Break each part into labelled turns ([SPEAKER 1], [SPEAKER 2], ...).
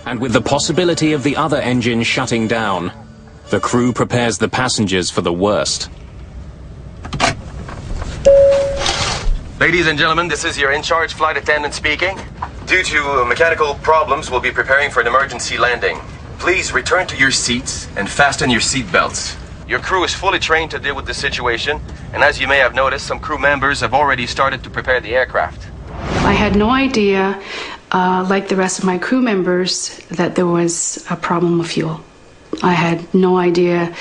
[SPEAKER 1] and with the possibility of the other engine shutting down, the crew prepares the passengers for the worst.
[SPEAKER 2] Ladies and gentlemen, this is your in-charge flight attendant speaking. Due to mechanical problems, we'll be preparing for an emergency landing. Please return to your seats and fasten your seat belts. Your crew is fully trained to deal with this situation, and as you may have noticed, some crew members have already started to prepare the aircraft.
[SPEAKER 3] I had no idea, like the rest of my crew members, that there was a problem with fuel. I had no idea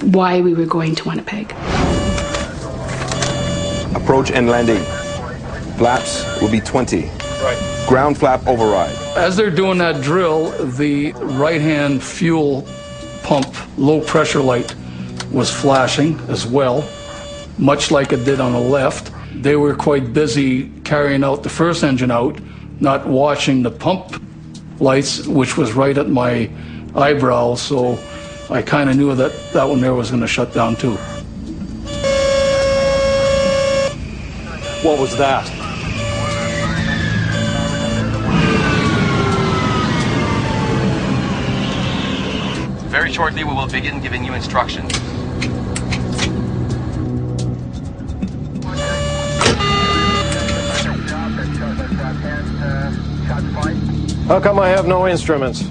[SPEAKER 3] why we were going to Winnipeg.
[SPEAKER 4] Approach and landing. Flaps will be 20. Right. Ground flap override.
[SPEAKER 5] As they're doing that drill, the right-hand fuel pump low pressure light was flashing as well, much like it did on the left. They were quite busy carrying out the first engine out, not watching the pump lights, which was right at my eyebrow, so I kind of knew that that one there was going to shut down too.
[SPEAKER 4] What was that?
[SPEAKER 2] Very shortly, we will begin giving you instructions.
[SPEAKER 6] How come I have no instruments?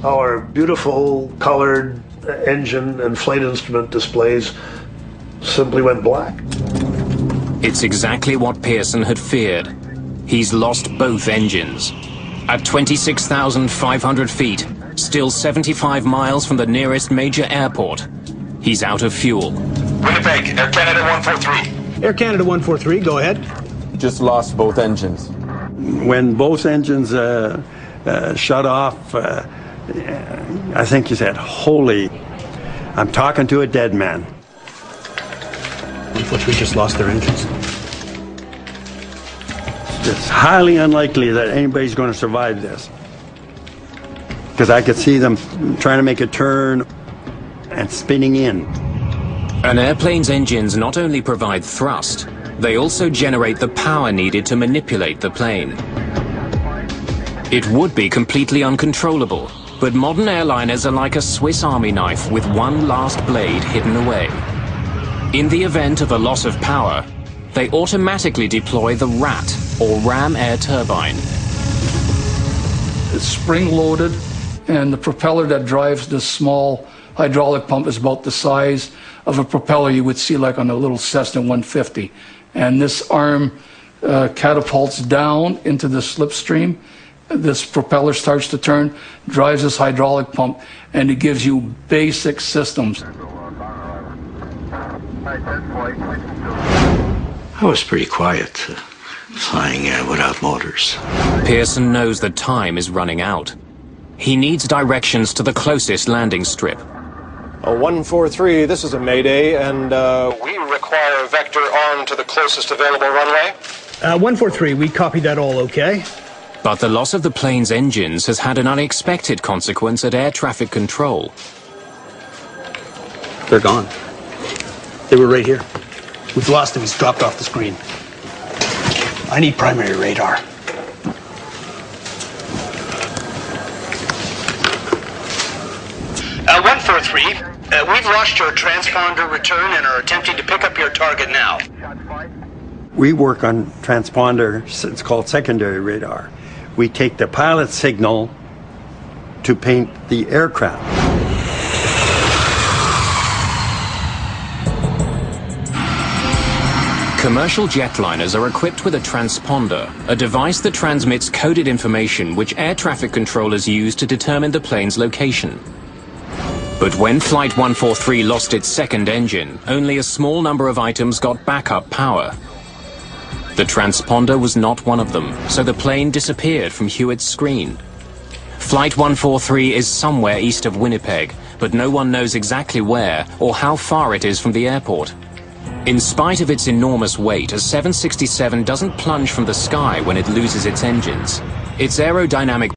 [SPEAKER 7] Our beautiful colored engine and flight instrument displays simply went black.
[SPEAKER 1] It's exactly what Pearson had feared. He's lost both engines. At 26,500 feet, still 75 miles from the nearest major airport, he's out of fuel.
[SPEAKER 2] Winnipeg, Air Canada 143.
[SPEAKER 8] Air Canada 143, go ahead.
[SPEAKER 4] Just lost both engines.
[SPEAKER 9] When both engines shut off, I think he said, "Holy, I'm talking to a dead man."
[SPEAKER 8] 143 just lost their engines.
[SPEAKER 9] It's highly unlikely that anybody's going to survive this. Because I could see them trying to make a turn and spinning in.
[SPEAKER 1] An airplane's engines not only provide thrust, they also generate the power needed to manipulate the plane. It would be completely uncontrollable, but modern airliners are like a Swiss Army knife with one last blade hidden away. In the event of a loss of power, they automatically deploy the RAT, or ram air turbine.
[SPEAKER 5] It's spring-loaded, and the propeller that drives this small hydraulic pump is about the size of a propeller you would see like on a little Cessna 150. And this arm catapults down into the slipstream. This propeller starts to turn, drives this hydraulic pump, and it gives you basic systems.
[SPEAKER 10] I was pretty quiet, flying without motors.
[SPEAKER 1] Pearson knows that time is running out. He needs directions to the closest landing strip.
[SPEAKER 6] 143, this is a mayday, and we require a vector on to the closest available runway.
[SPEAKER 8] 143, we copy that all okay.
[SPEAKER 1] But the loss of the plane's engines has had an unexpected consequence at air traffic control.
[SPEAKER 8] They're gone. They were right here. We've lost him. He's dropped off the screen. I need primary radar.
[SPEAKER 11] Uh, 143, we've lost your transponder return and are attempting to pick up your target now.
[SPEAKER 9] We work on transponder, it's called secondary radar. We take the pilot signal to paint the aircraft.
[SPEAKER 1] Commercial jetliners are equipped with a transponder, a device that transmits coded information which air traffic controllers use to determine the plane's location. But when Flight 143 lost its second engine, only a small number of items got backup power. The transponder was not one of them, so the plane disappeared from Hewitt's screen. Flight 143 is somewhere east of Winnipeg, but no one knows exactly where or how far it is from the airport. In spite of its enormous weight, a 767 doesn't plunge from the sky when it loses its engines. Its aerodynamic